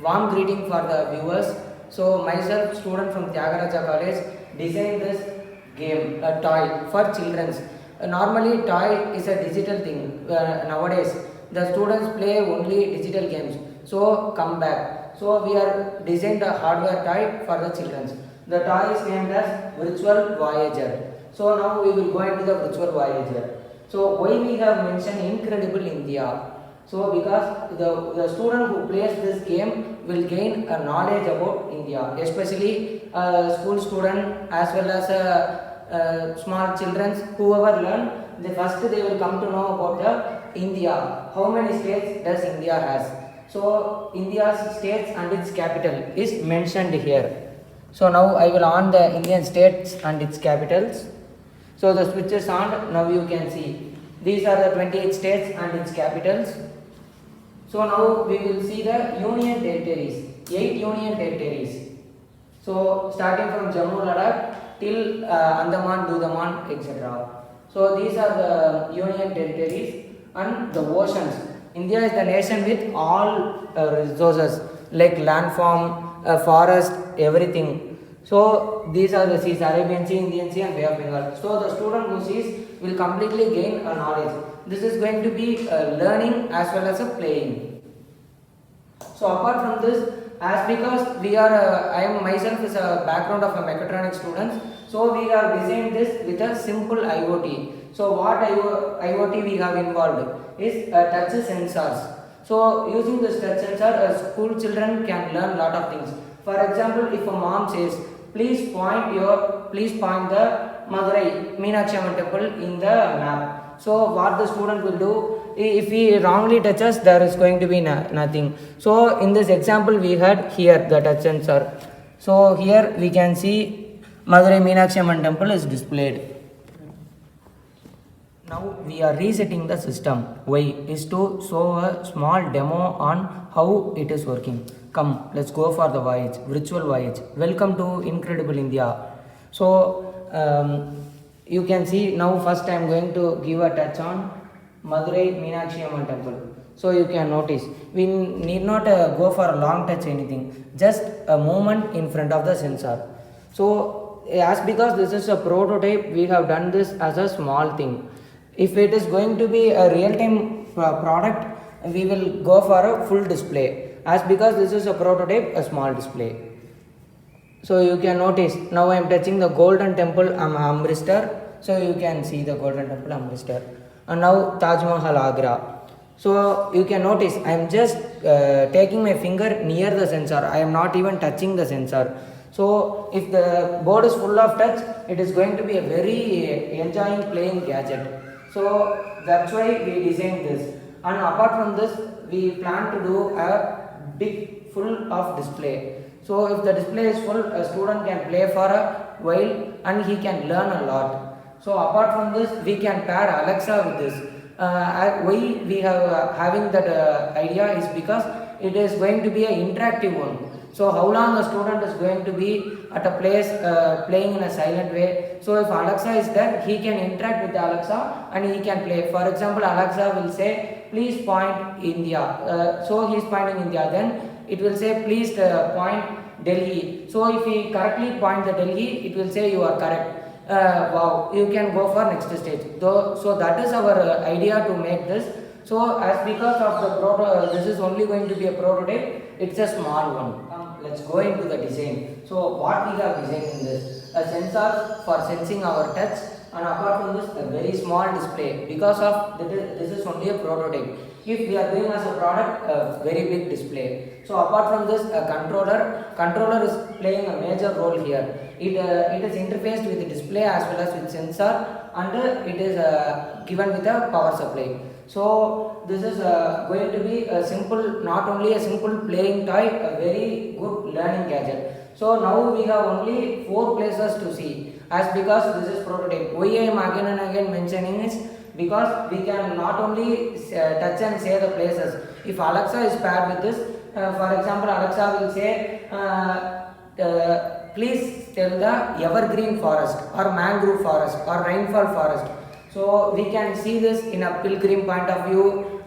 Warm greeting for the viewers. So myself, student from Tyagaraja College, designed this game, a toy for children. Normally, toy is a digital thing. Nowadays, the students play only digital games. So come back. So we are designed a hardware toy for the children. The toy is named as Virtual Voyager. So now we will go into the Virtual Voyager. So why we have mentioned Incredible India? So because the student who plays this game will gain a knowledge about India, especially school student as well as small children, whoever learn, first they will come to know about the India. How many states does India has? So India's states and its capital is mentioned here. So now I will on the Indian states and its capitals. So the switch is on, now you can see. These are the 28 states and its capitals. So now we will see the union territories, 8 union territories. So starting from Jammu Ladakh till Andaman, Dudaman, etc. So these are the union territories and the oceans. India is the nation with all resources like landform, forest, everything. So these are the seas, Arabian Sea, Indian Sea and Bay of Bengal. So the student who sees will completely gain a knowledge. This is going to be learning as well as a playing. So apart from this, as because we are, I am myself is a background of a mechatronics students, so we have designed this with a simple IoT. So what IoT we have involved is touch sensors. So using this touch sensor, school children can learn lot of things. For example, if a mom says, please point the Madurai Meenakshi Amman temple in the map. So what the student will do, if he wrongly touches, there is going to be nothing. So in this example we had here the touch sensor. So here we can see Madurai Meenakshi Amman temple is displayed. Now we are resetting the system. Why is to show a small demo on how it is working. Come, let's go for the voyage, virtual voyage. Welcome to Incredible India. So you can see now first I am going to give a touch on Madurai Meenakshi Amman temple. So you can notice we need not go for a long touch anything, just a movement in front of the sensor. So as because this is a prototype, we have done this as a small thing. If it is going to be a real-time product, we will go for a full display. As because this is a prototype, a small display. So you can notice now I am touching the Golden Temple Amritsar. So you can see the Golden Temple Amritsar. And now Taj Mahal Agra. So you can notice I am just taking my finger near the sensor. I am not even touching the sensor. So if the board is full of touch, it is going to be a very enjoying playing gadget. So that's why we designed this. And apart from this, we plan to do a big full of display. So if the display is full, a student can play for a while and he can learn a lot. So apart from this, we can pair Alexa with this. Why we have having that idea is because it is going to be an interactive one. So how long a student is going to be at a place playing in a silent way. So if Alexa is there, he can interact with Alexa and he can play. For example, Alexa will say, please point India. So he is pointing India. Then it will say, please point Delhi. So if he correctly point the Delhi, it will say you are correct. Wow, you can go for next stage. So that is our idea to make this. So as because of the this is only going to be a prototype, it's a small one. Let's go into the design. So what we have designed in this, a sensor for sensing our touch, and apart from this, a very small display. Because of this is only a prototype. If we are doing as a product, a very big display. So apart from this, a controller is playing a major role here. It is interfaced with the display as well as with sensor, and it is given with a power supply. So this is going to be a simple, not only a simple playing toy, a very good learning gadget. So now we have only 4 places to see. As because this is prototype. Why I am again and again mentioning is because we can not only touch and say the places. If Alexa is paired with this, for example, Alexa will say, please tell the evergreen forest or mangrove forest or rainfall forest. So we can see this in a pilgrim point of view,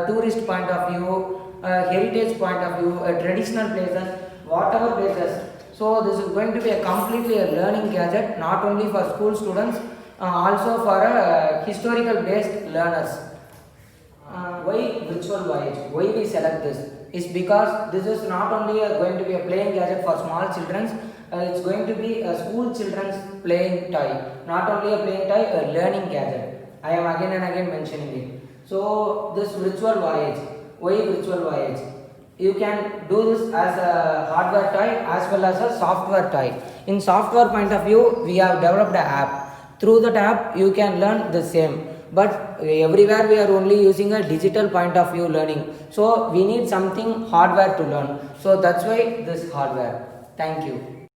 tourist point of view, heritage point of view, traditional places, whatever places. So this is going to be a completely a learning gadget, not only for school students, also for historical based learners. Why virtual voyage? Why we select this? Is because this is not only going to be a playing gadget for small children, it's going to be a school children's playing toy. Not only a playing toy, a learning gadget. I am again and again mentioning it. So this virtual voyage. Why virtual voyage? You can do this as a hardware toy as well as a software toy. In software point of view, we have developed an app. Through that app, you can learn the same. But everywhere we are only using a digital point of view learning. So we need something hardware to learn. So that's why this hardware. Thank you.